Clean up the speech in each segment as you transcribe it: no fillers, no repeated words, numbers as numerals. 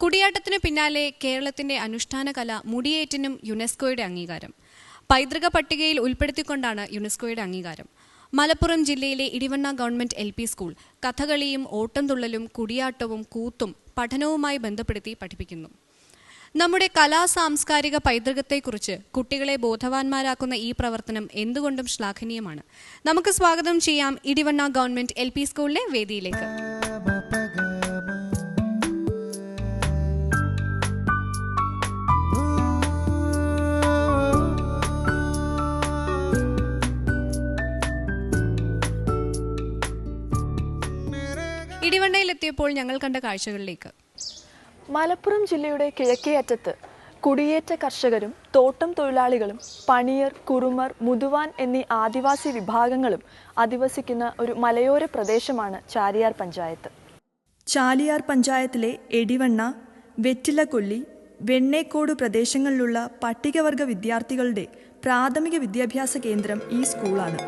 കുടിയാട്ടത്തിനു പിന്നാലെ കേരളത്തിന്റെ അനുഷ്ഠാന കല മുടിയേറ്റിനും യുനെസ്കോയുടെ അംഗീകാരം. പൈതൃക പട്ടികയിൽ ഉൾപ്പെടുത്തിക്കൊണ്ടാണ് യുനെസ്കോയുടെ അംഗീകാരം. മലപ്പുറം ജില്ലയിലെ ഇടിവണ്ണ ഗവൺമെന്റ് LP സ്കൂൾ കഥകളിയും ഓട്ടംതുള്ളലും കുടിയാട്ടവും കൂത്തും പഠനവുമായി ബന്ധപ്പെടുത്തി പഠിപ്പിക്കുന്നു. നമ്മുടെ കലാ-സാംസ്കാരിക പൈതൃകത്തെക്കുറിച്ച് കുട്ടികളെ ബോധവാന്മാരാക്കുന്ന ഈ പ്രവർത്തനം എന്തുകൊണ്ടും ശ്ലാഘനീയമാണ്. നമുക്ക് സ്വാഗതം ചെയ്യാം ഇടിവണ്ണ ഗവൺമെന്റ് LP സ്കൂളിലെ വേദിയിലേക്ക്. ഇടിവണ്ണയിലെത്തിയപ്പോൾ ഞങ്ങൾ കണ്ട കാഴ്ചകളിലേക്ക്. മലപ്പുറം ജില്ലയുടെ കിഴക്കേ അറ്റത്ത് കുടിയേറ്റ കർഷകരും തോട്ടം തൊഴിലാളികളും പണിയർ, കുറുമർ, മുതുവാൻ എന്നീ ആദിവാസി വിഭാഗങ്ങളും അധിവസിക്കുന്ന ഒരു മലയോര പ്രദേശമാണ് ചാലിയാർ പഞ്ചായത്ത്. ചാലിയാർ പഞ്ചായത്തിലെ എടിവണ്ണ, വെറ്റിലക്കൊല്ലി, വെണ്ണേക്കോട് പ്രദേശങ്ങളിലുള്ള പട്ടികവർഗ വിദ്യാർത്ഥികളുടെ പ്രാഥമിക വിദ്യാഭ്യാസ കേന്ദ്രം ഈ സ്കൂളാണ്.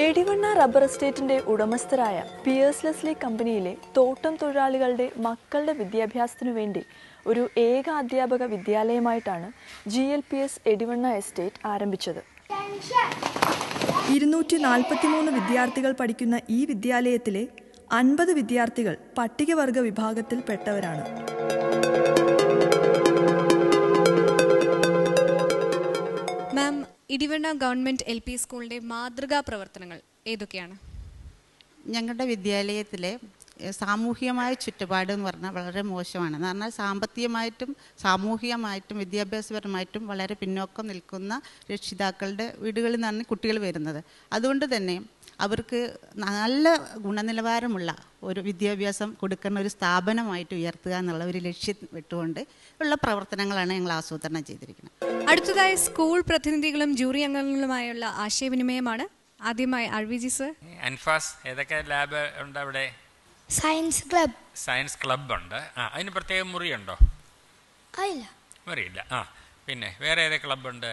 എടിവണ്ണ റബ്ബർ എസ്റ്റേറ്റിന്റെ ഉടമസ്ഥരായ പിയേഴ്സ് ലെസ്ലി കമ്പനിയിലെ തോട്ടം തൊഴിലാളികളുടെ മക്കളുടെ വിദ്യാഭ്യാസത്തിനു വേണ്ടി ഒരു ഏക അധ്യാപക വിദ്യാലയമായിട്ടാണ് GLPS എടിവണ്ണ എസ്റ്റേറ്റ് ആരംഭിച്ചത്. 243 വിദ്യാർത്ഥികൾ പഠിക്കുന്ന ഈ വിദ്യാലയത്തിലെ 50 വിദ്യാർത്ഥികൾ പട്ടികവർഗ വിഭാഗത്തിൽപ്പെട്ടവരാണ്. മാം, ഇടിവണ്ണ ഗവൺമെന്റ് LP സ്കൂളിന്റെ മാതൃകാ പ്രവർത്തനങ്ങൾ ഏതൊക്കെയാണ്? ഞങ്ങളുടെ വിദ്യാലയത്തിലെ സാമൂഹികമായ ചുറ്റുപാട് എന്ന് പറഞ്ഞാൽ വളരെ മോശമാണ്. എന്ന് പറഞ്ഞാൽ സാമ്പത്തികമായിട്ടും സാമൂഹികമായിട്ടും വിദ്യാഭ്യാസപരമായിട്ടും വളരെ പിന്നോക്കം നിൽക്കുന്ന രക്ഷിതാക്കളുടെ വീടുകളിൽ നിന്നാണ് കുട്ടികൾ വരുന്നത്. അതുകൊണ്ട് തന്നെ അവർക്ക് നല്ല ഗുണനിലവാരമുള്ള ഒരു വിദ്യാഭ്യാസം കൊടുക്കുന്ന ഒരു സ്ഥാപനമായിട്ട് ഉയർത്തുക എന്നുള്ള ഒരു ലക്ഷ്യം വിട്ടുകൊണ്ട് ഉള്ള പ്രവർത്തനങ്ങളാണ് ഞങ്ങൾ ആസൂത്രണം ചെയ്തിരിക്കുന്നത്. അടുത്തതായി സ്കൂൾ പ്രതിനിധികളും ജൂറി അംഗങ്ങളുമായുള്ള ആശയവിനിമയമാണ്. ആദ്യമായി RVG സർ. അൻഫാസ്, ഏതൊക്കെ ലാബ് ഉണ്ട് അവിടെ? സയൻസ് ക്ലബ് ഉണ്ട്. അതിന് പ്രത്യേക മുറിയുണ്ടോ? മുറിയില്ല. പിന്നെ വേറെ ഏതൊക്കെ ക്ലബ്ബുണ്ട്?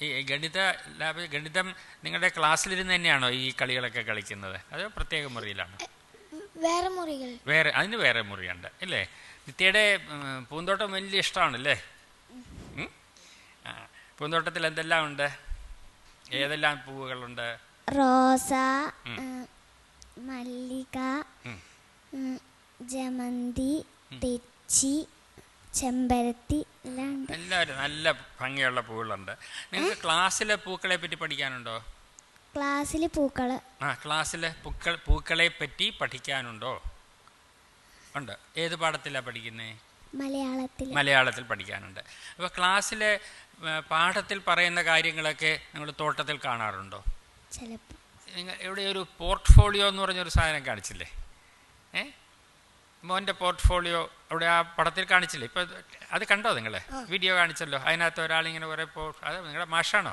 ഈ ഗണിത ലാബ്, ഗണിതം നിങ്ങളുടെ ക്ലാസ്സിലിരുന്ന് തന്നെയാണോ ഈ കളികളൊക്കെ കളിക്കുന്നത്? അതോ പ്രത്യേക മുറിയിലാണോ? അതിന് വേറെ മുറിയുണ്ട് അല്ലേ? നിത്യയുടെ പൂന്തോട്ടം വലിയ ഇഷ്ടമാണല്ലേ? പൂന്തോട്ടത്തിൽ എന്തെല്ലാം ഉണ്ട്? ഏതെല്ലാം പൂവുകളുണ്ട്? റോസ, മല്ലിക, ജമന്തി, തെച്ചി, ചെമ്പരത്തി എല്ലാവരും നല്ല ഭംഗിയുള്ള പൂക്കളുണ്ട്. നിങ്ങൾക്ക് ക്ലാസ്സിലെ പൂക്കളെ പറ്റി പഠിക്കാനുണ്ടോ? ക്ലാസ്സിലെ പൂക്കളെ പറ്റി പഠിക്കാനുണ്ടോ? ഉണ്ട്. ഏത് പാഠത്തിലാണ് പഠിക്കുന്നത്? മലയാളത്തിൽ പഠിക്കാനുണ്ട്. അപ്പോൾ ക്ലാസ്സിലെ പാഠത്തിൽ പറയുന്ന കാര്യങ്ങളൊക്കെ നിങ്ങൾ തോട്ടത്തിൽ കാണാറുണ്ടോ? നിങ്ങൾ ഇവിടെ ഒരു പോർട്ട്ഫോളിയോ എന്ന് പറഞ്ഞൊരു സാധനം കാണിച്ചില്ലേ? മോൻ്റെ പോർട്ട്ഫോളിയോ അവിടെ ആ പടത്തിൽ കാണിച്ചില്ലേ? ഇപ്പോൾ അത് കണ്ടോ? നിങ്ങൾ വീഡിയോ കാണിച്ചല്ലോ. അതിനകത്ത് ഒരാളിങ്ങനെ കുറേ അത് നിങ്ങളുടെ മാഷാണോ?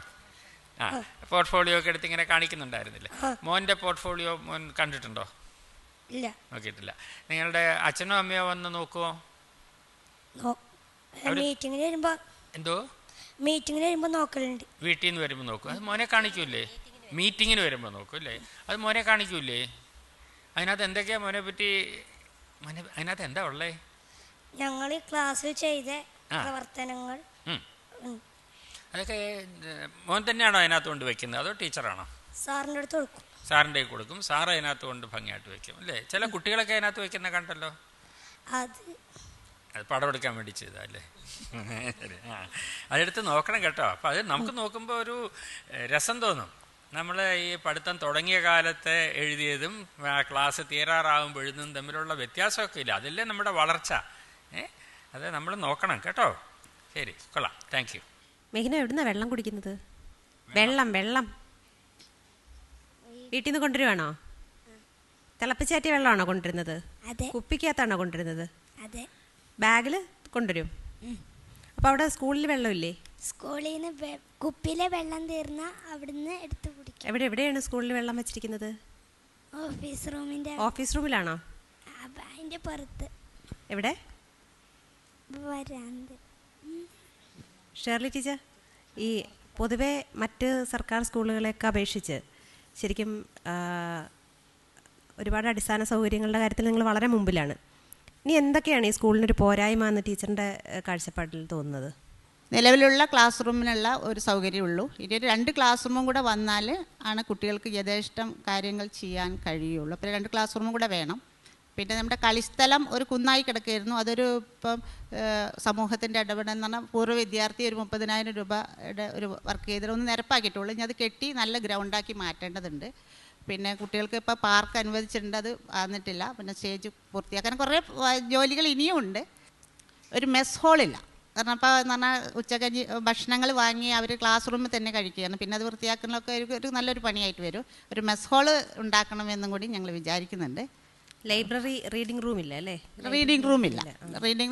പോർട്ട്ഫോളിയോ ഒക്കെ എടുത്ത് ഇങ്ങനെ കാണിക്കുന്നുണ്ടായിരുന്നില്ലേ? മോൻ്റെ പോർട്ട്ഫോളിയോ മോൻ കണ്ടിട്ടുണ്ടോ? ഇല്ല, നോക്കിയിട്ടില്ല. നിങ്ങളുടെ അച്ഛനോ അമ്മയോ വന്ന് നോക്കുമോ? എന്തോ മീറ്റിങ്ങിന് വരുമ്പോൾ നോക്കലുണ്ട്. വീട്ടിൽ നിന്ന് വരുമ്പോൾ നോക്കും. അത് മോനെ കാണിക്കൂലേ? മീറ്റിങ്ങിന് വരുമ്പോൾ നോക്കും അല്ലേ? അത് മോനെ കാണിക്കൂലേ? അതിനകത്ത് എന്തൊക്കെയാ മോനെ പറ്റി? അതിനകത്ത് എന്താ ഉള്ളേ? ഞങ്ങൾ ക്ലാസ്സിൽ ചെയ്ത പ്രവർത്തനങ്ങൾ അതൊക്കെ മോൻ തന്നെയാണോ അതിനകത്ത് കൊണ്ട് വെക്കുന്നത്? അതോ ടീച്ചറാണോ? സാറിൻ്റെ അടുത്ത് കൊടുക്കും. സാറിൻ്റെ കൊടുക്കും. സാറ് അതിനകത്ത് കൊണ്ട് ഭംഗിയായിട്ട് വെക്കും അല്ലേ? ചില കുട്ടികളൊക്കെ അതിനകത്ത് വെക്കുന്ന കണ്ടല്ലോ. അത് പടമെടുക്കാൻ വേണ്ടി ചെയ്തല്ലേ? അതെടുത്ത് നോക്കണം കേട്ടോ. അപ്പോൾ അത് നമുക്ക് നോക്കുമ്പോൾ ഒരു രസം തോന്നും. നമ്മൾ ഈ പഠിത്തം തുടങ്ങിയ കാലത്ത് എഴുതിയതും ക്ലാസ് തീരാറാകുമ്പോൾ എഴുതുന്നതും തമ്മിലുള്ള വ്യത്യാസമൊക്കെ ഇല്ല. അതല്ലേ നമ്മുടെ വളർച്ച. അത് നമ്മൾ നോക്കണം കേട്ടോ. ശരി, കൊള്ളാം, താങ്ക് യു. മെഹിന, എവിടുന്നാണ് വെള്ളം കുടിക്കുന്നത്? വെള്ളം വീട്ടിൽ നിന്ന് കൊണ്ടുവരുവാണോ? തിളപ്പിച്ചാറ്റിയ വെള്ളമാണോ കൊണ്ടുവരുന്നത്? കുപ്പിക്കകത്താണോ കൊണ്ടുവരുന്നത്? ബാഗിൽ കൊണ്ടുവരും. അപ്പോൾ അവിടെ സ്കൂളിൽ വെള്ളമില്ലേ? സ്കൂളിൽ നിന്ന് കുപ്പിയിലെ വെള്ളം തീർന്ന അവിടുന്ന് എടുത്ത് കുടിക്കും. എവിടെയാണ് സ്കൂളിൽ വെള്ളം വെച്ചിരിക്കുന്നത്? ഓഫീസ് റൂമിലാണോ? അതിൻ്റെ പുറത്ത്. എവിടെ? ഷേർലി ടീച്ചർ, ഈ പൊതുവെ മറ്റ് സർക്കാർ സ്കൂളുകളെയൊക്കെ അപേക്ഷിച്ച് ശരിക്കും ഒരുപാട് അടിസ്ഥാന സൗകര്യങ്ങളുടെ കാര്യത്തിൽ നിങ്ങൾ വളരെ മുമ്പിലാണ്. ഇനി എന്തൊക്കെയാണ് ഈ സ്കൂളിനൊരു പോരായ്മ എന്ന് ടീച്ചറിൻ്റെ കാഴ്ചപ്പാടിൽ തോന്നുന്നത്? നിലവിലുള്ള ക്ലാസ് റൂമിനുള്ള ഒരു സൗകര്യമുള്ളൂ. ഇനി ഒരു 2 ക്ലാസ് റൂമും കൂടെ വന്നാൽ ആണ് കുട്ടികൾക്ക് യഥേഷ്ടം കാര്യങ്ങൾ ചെയ്യാൻ കഴിയുള്ളൂ. അപ്പോൾ 2 ക്ലാസ് റൂമും കൂടെ വേണം. പിന്നെ നമ്മുടെ കളിസ്ഥലം ഒരു കുന്നായി കിടക്കുകയായിരുന്നു. അതൊരു ഇപ്പം സമൂഹത്തിൻ്റെ ഇടപെടൽ എന്ന് പറഞ്ഞാൽ പൂർവ്വ വിദ്യാർത്ഥി ഒരു 30,000 രൂപയുടെ ഒരു വർക്ക് ചെയ്തിട്ട് ഒന്ന് നിരപ്പാക്കിയിട്ടുള്ളൂ. ഇനി അത് കെട്ടി നല്ല ഗ്രൗണ്ടാക്കി മാറ്റേണ്ടതുണ്ട്. പിന്നെ കുട്ടികൾക്ക് ഇപ്പോൾ പാർക്ക് അനുവദിച്ചിട്ടുണ്ട്, അത് വന്നിട്ടില്ല. പിന്നെ സ്റ്റേജ് പൂർത്തിയാക്കാൻ കുറേ ജോലികൾ ഇനിയും ഉണ്ട്. ഒരു മെസ് ഹോളില്ല. കാരണം അപ്പോൾ എന്ന് പറഞ്ഞാൽ ഉച്ചക്കഞ്ഞി ഭക്ഷണങ്ങൾ വാങ്ങി അവർ ക്ലാസ് റൂമിൽ തന്നെ കഴിക്കുകയാണ്. പിന്നെ അത് വൃത്തിയാക്കുന്നതൊക്കെ ഒരു നല്ലൊരു പണിയായിട്ട് വരും. ഒരു മെസ് ഹോള് ഉണ്ടാക്കണമെന്നും കൂടി ഞങ്ങൾ വിചാരിക്കുന്നുണ്ട്. ലൈബ്രറി റീഡിംഗ് റൂമില്ല അല്ലേ? റീഡിംഗ് റൂമില്ല.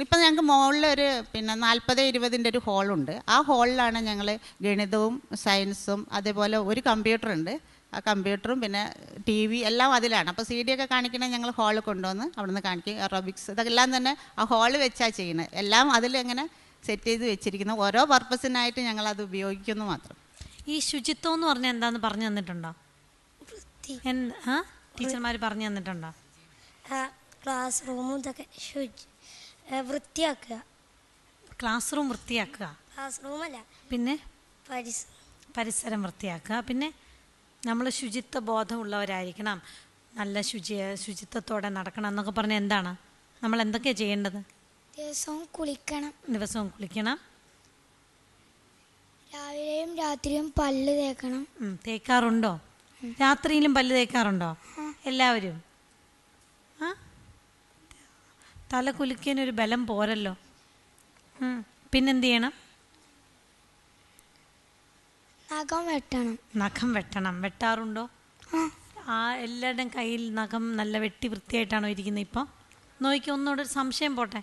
ഇപ്പം ഞങ്ങൾക്ക് മുകളിൽ ഒരു പിന്നെ 40-20 ഒരു ഹോളുണ്ട്. ആ ഹോളിലാണ് ഞങ്ങൾ ഗണിതവും സയൻസും അതേപോലെ ഒരു കമ്പ്യൂട്ടറുണ്ട്. ആ കമ്പ്യൂട്ടറും പിന്നെ TV എല്ലാം അതിലാണ്. അപ്പോൾ CD ഒക്കെ കാണിക്കണേ ഞങ്ങൾ ഹാളിൽ കൊണ്ടുവന്ന് അവിടെ നിന്ന് കാണിക്കും. എറോബിക്സ് ഇതെല്ലാം തന്നെ ആ ഹാള് വെച്ചാണ് ചെയ്യുന്നത്. എല്ലാം അതിലെങ്ങനെ സെറ്റ് ചെയ്ത് വെച്ചിരിക്കുന്നു. ഓരോ പർപ്പസിനായിട്ട് ഞങ്ങൾ അത് ഉപയോഗിക്കുന്നു മാത്രം. ഈ ശുചിത്വം എന്ന് പറഞ്ഞാൽ എന്താന്ന് പറഞ്ഞു തന്നിട്ടുണ്ടോ? ടീച്ചർമാർ പറഞ്ഞു തന്നിട്ടുണ്ടോ? ക്ലാസ് റൂമും ഇതൊക്കെ വൃത്തിയാക്കുക. ക്ലാസ് റൂം വൃത്തിയാക്കുക. ക്ലാസ് റൂമല്ല, പിന്നെ പരിസരം വൃത്തിയാക്കുക. പിന്നെ നമ്മൾ ശുചിത്വ ബോധമുള്ളവരായിരിക്കണം, നല്ല ശുചിത്വത്തോടെ നടക്കണം എന്നൊക്കെ പറഞ്ഞാൽ എന്താണ്, നമ്മൾ എന്തൊക്കെയാണ് ചെയ്യേണ്ടത്? ദിവസവും കുളിക്കണം. രാവിലെയും രാത്രിയും പല്ല് തേക്കണം. തേക്കാറുണ്ടോ? രാത്രിയിലും പല്ല് തേക്കാറുണ്ടോ എല്ലാവരും? തല കുലുക്കിയതിനൊരു ബലം പോരല്ലോ. പിന്നെന്ത് ചെയ്യണം? നഖം വെട്ടണം. വെട്ടാറുണ്ടോ? എല്ലാവരുടെയും കയ്യിൽ നഖം നല്ല വെട്ടി വൃത്തിയായിട്ടാണോ ഇരിക്കുന്നത്? ഇപ്പം നോക്കി ഒന്നുകൂടെ സംശയം പോട്ടെ.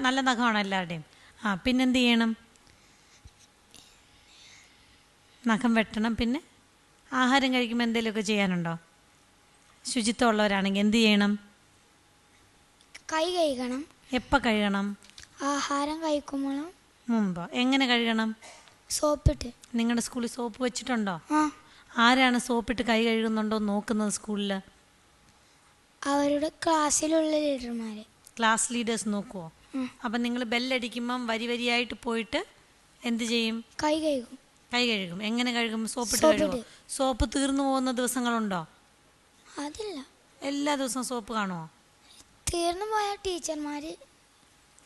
നല്ല നഖമാണോ എല്ലാവരുടെയും? പിന്നെന്ത് ചെയ്യണം? നഖം വെട്ടണം. പിന്നെ ആഹാരം കഴിക്കുമ്പോൾ എന്തെങ്കിലുമൊക്കെ ചെയ്യാനുണ്ടോ? ശുചിത്വമുള്ളവരാണെങ്കിൽ എന്ത് ചെയ്യണം? കൈ കഴുകണം. എപ്പോൾ കഴുകണം? ആഹാരം കഴിക്കുമ്പോഴും മുമ്പ്. എങ്ങനെ കഴുകണം? സോപ്പിട്ട്. നിങ്ങളുടെ സ്കൂളിൽ സോപ്പ് വെച്ചിട്ടുണ്ടോ? ആരാണ് സോപ്പിട്ട് കൈ കഴുകുന്നുണ്ടോ നോക്കുന്നത് സ്കൂളിൽ? അവരുടെ ക്ലാസ്സിലുള്ള ലീഡർമാർ. ക്ലാസ് ലീഡേഴ്സ് നോക്കുമോ? അപ്പം നിങ്ങൾ ബെല്ലടിക്കുമ്പം വരിയായിട്ട് പോയിട്ട് എന്ത് ചെയ്യും? കൈ കഴുകും. എങ്ങനെ കഴുകും? സോപ്പിട്ട് കഴുകും. സോപ്പ് തീർന്നു പോകുന്ന ദിവസങ്ങളുണ്ടോ? അതില്ല, എല്ലാ ദിവസവും സോപ്പ് കാണുമോ? തീർന്നു പോയ ടീച്ചർമാർ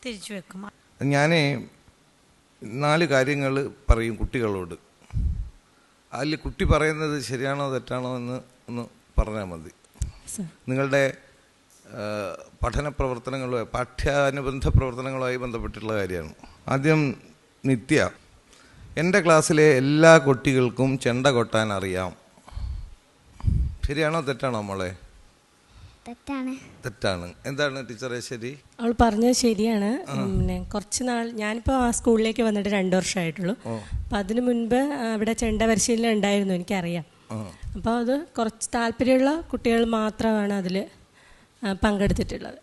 തിരിച്ചു വെക്കും. ഞാൻ 4 കാര്യങ്ങൾ പറയും കുട്ടികളോട്. അതിൽ കുട്ടി പറയുന്നത് ശരിയാണോ തെറ്റാണോ എന്ന് ഒന്ന് പറഞ്ഞാൽ മതി. നിങ്ങളുടെ പഠന പ്രവർത്തനങ്ങളോ പാഠ്യാനുബന്ധ പ്രവർത്തനങ്ങളുമായി ബന്ധപ്പെട്ടിട്ടുള്ള കാര്യമാണ്. ആദ്യം നിത്യ, എൻ്റെ ക്ലാസ്സിലെ എല്ലാ കുട്ടികൾക്കും ചെണ്ട കൊട്ടാൻ അറിയാം. ശരിയാണോ തെറ്റാണോ മോളെ? തെറ്റാണ്. എന്താണ് ടീച്ചറെ ശരി? അവൾ പറഞ്ഞത് ശരിയാണ്. പിന്നെ കുറച്ച് നാൾ ഞാനിപ്പോൾ ആ സ്കൂളിലേക്ക് വന്നിട്ട് 2 വർഷമായിട്ടുള്ളൂ. അപ്പം അതിന് മുൻപ് അവിടെ ചെണ്ട പരിശീലനം ഉണ്ടായിരുന്നു, എനിക്കറിയാം. അപ്പോൾ അത് കുറച്ച് താല്പര്യമുള്ള കുട്ടികൾ മാത്രമാണ് അതിൽ പങ്കെടുത്തിട്ടുള്ളത്.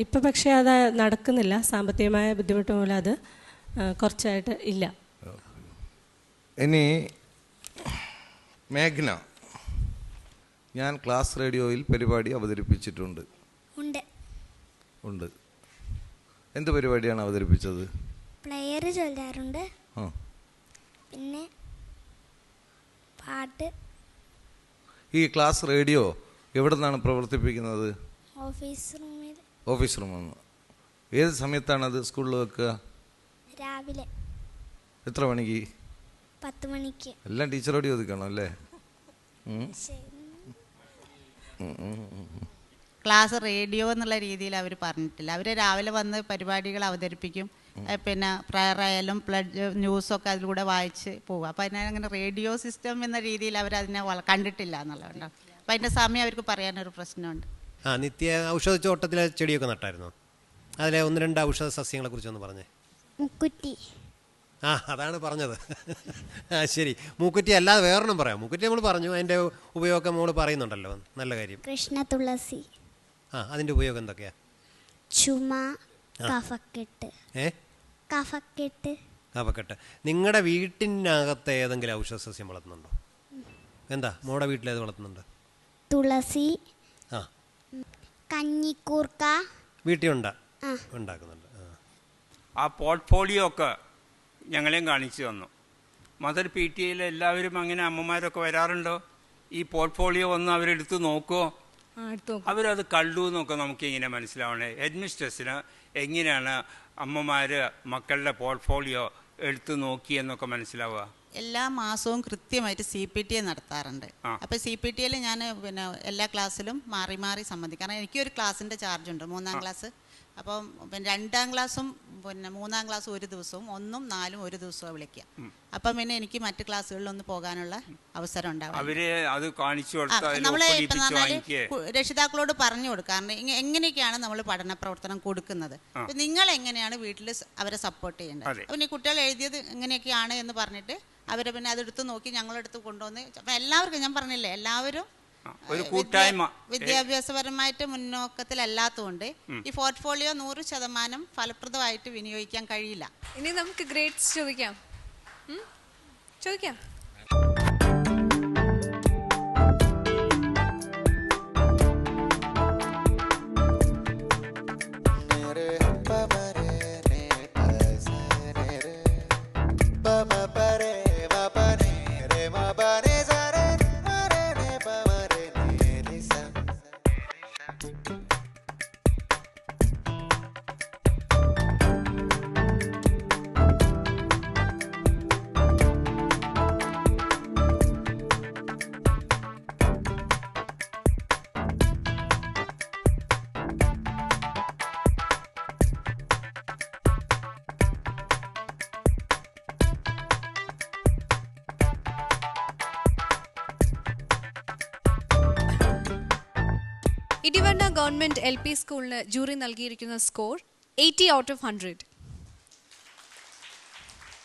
ഇപ്പം പക്ഷേ അത് നടക്കുന്നില്ല. സാമ്പത്തികമായ ബുദ്ധിമുട്ട് മൂലം അത് കുറച്ചായിട്ട് ഇല്ല. ഇനി മേഘ്ന, ഞാൻ ക്ലാസ് റേഡിയോയിൽ പരിപാടി അവതരിപ്പിച്ചിട്ടുണ്ട്. ഉണ്ട്. എന്ത് പരിപാടിയാണ് അവതരിപ്പിച്ചത്? പ്ലെയർ ചൊല്ലാറുണ്ട്, പിന്നെ പാട്ട്. ഈ ക്ലാസ് റേഡിയോ എവിടെ നിന്നാണ് പ്രവർത്തിപ്പിക്കുന്നത്? ഓഫീസ് റൂമിൽ. ഏത് സമയത്താണ് അത് സ്കൂളിൽ വെക്കുക? രാവിലെ. എത്ര മണിക്ക്? 10 മണിക്ക്. എല്ലാം ടീച്ചറോട് ചോദിക്കണം അല്ലേ? ക്ലാസ് റേഡിയോ എന്നുള്ള രീതിയിൽ അവർ പറഞ്ഞിട്ടില്ല. അവർ രാവിലെ വന്ന് പരിപാടികൾ അവതരിപ്പിക്കും. പിന്നെ പ്രയർ ആയാലും പ്ലഡ് ന്യൂസൊക്കെ അതിലൂടെ വായിച്ച് പോകും. അപ്പോൾ അതിനങ്ങനെ റേഡിയോ സിസ്റ്റം എന്ന രീതിയിൽ അവരതിനെ കണ്ടിട്ടില്ല എന്നുള്ളതുകൊണ്ട് അപ്പോൾ അതിൻ്റെ സമയം അവർക്ക് പറയാനൊരു പ്രശ്നമുണ്ട്. നിത്യ ഔഷധത്തോട്ടത്തിലെ ചെടിയൊക്കെ നട്ടായിരുന്നു. അതിലെ 1-2 ഔഷധ സസ്യങ്ങളെ കുറിച്ചൊന്ന് പറഞ്ഞേ. മൂക്കുറ്റി. അതാണ് പറഞ്ഞത്. ശരി, മൂക്കുറ്റി അല്ലാതെ വേറൊന്നും പറയാം. മൂക്കുറ്റി നമ്മൾ പറഞ്ഞു, അതിൻ്റെ ഉപയോഗം നമ്മൾ പറയുന്നുണ്ടല്ലോ, നല്ല കാര്യം. കൃഷ്ണ തുളസി. അതിൻ്റെ ഉപയോഗം എന്തൊക്കെയാ? ചുമ, കഫക്കെട്ട്. കഫക്കെട്ട്. നിങ്ങളുടെ വീട്ടിനകത്ത് ഏതെങ്കിലും ഔഷധ സസ്യം വളർത്തുന്നുണ്ടോ? എന്താ മോടെ വീട്ടിലേത് വളർത്തുന്നുണ്ട്? തുളസി, ആ കഞ്ഞിക്കൂർക്ക. വീട്ടിൽ ഉണ്ടാക്കുന്നുണ്ട്. ആ പോർട്ട്ഫോളിയോ ഒക്കെ ഞങ്ങളെയും കാണിച്ചു തന്നു. മദർ പി ടി എയിൽ എല്ലാവരും അങ്ങനെ അമ്മമാരൊക്കെ വരാറുണ്ടോ? ഈ പോർട്ട്ഫോളിയോ ഒന്ന് അവരെടുത്ത് നോക്കുമോ? അവരത് കണ്ടു എന്നൊക്കെ നമുക്ക് ഇങ്ങനെ മനസ്സിലാവണേ. ഹെഡ് മിസ്റ്റേഴ്സിന് എങ്ങനെയാണ് അമ്മമാർ മക്കളുടെ പോർട്ട്ഫോളിയോ എടുത്ത് നോക്കി എന്നൊക്കെ മനസ്സിലാവുക? എല്ലാ മാസവും കൃത്യമായിട്ട് CPTA നടത്താറുണ്ട്. അപ്പോൾ CPTAയിൽ ഞാൻ പിന്നെ എല്ലാ ക്ലാസ്സിലും മാറി മാറി സംബന്ധിക്കും. കാരണം എനിക്കൊരു ക്ലാസ്സിൻ്റെ ചാർജുണ്ട്, 3-ാം ക്ലാസ്. അപ്പം പിന്നെ 2-ാം ക്ലാസ്സും പിന്നെ 3-ാം ക്ലാസ്സും ഒരു ദിവസവും 1ഉം 4ഉം ഒരു ദിവസവും വിളിക്കുക. അപ്പം പിന്നെ എനിക്ക് മറ്റ് ക്ലാസ്സുകളിലൊന്ന് പോകാനുള്ള അവസരം ഉണ്ടാവും. നമ്മൾ ഇപ്പം പറഞ്ഞാൽ രക്ഷിതാക്കളോട് പറഞ്ഞു കൊടുക്കുക. കാരണം എങ്ങനെയൊക്കെയാണ് നമ്മൾ പഠന പ്രവർത്തനം കൊടുക്കുന്നത്, അപ്പം നിങ്ങൾ എങ്ങനെയാണ് വീട്ടിൽ അവരെ സപ്പോർട്ട് ചെയ്യേണ്ടത്. അപ്പം ഈ കുട്ടികൾ എഴുതിയത് എങ്ങനെയൊക്കെയാണ് എന്ന് പറഞ്ഞിട്ട് അവരെ പിന്നെ അതെടുത്ത് നോക്കി ഞങ്ങളെടുത്ത് കൊണ്ടുവന്ന് അപ്പം എല്ലാവർക്കും ഞാൻ പറഞ്ഞില്ലേ, എല്ലാവരും ഒരു കൂട്ടായ്മ വിദ്യാഭ്യാസപരമായിട്ട് മുന്നോക്കത്തിലല്ലാത്തതുകൊണ്ട് ഈ പോർട്ട്ഫോളിയോ 100% ഫലപ്രദമായിട്ട് വിനിയോഗിക്കാൻ കഴിയില്ല. ഇനി നമുക്ക് ഗ്രേഡ്സ് ചോദിക്കാം. ഇടിവണ്ണ ഗവൺമെന്റ് LP സ്കൂളിന് ജൂറി നൽകിയിരിക്കുന്ന സ്കോർ 80 out of 100.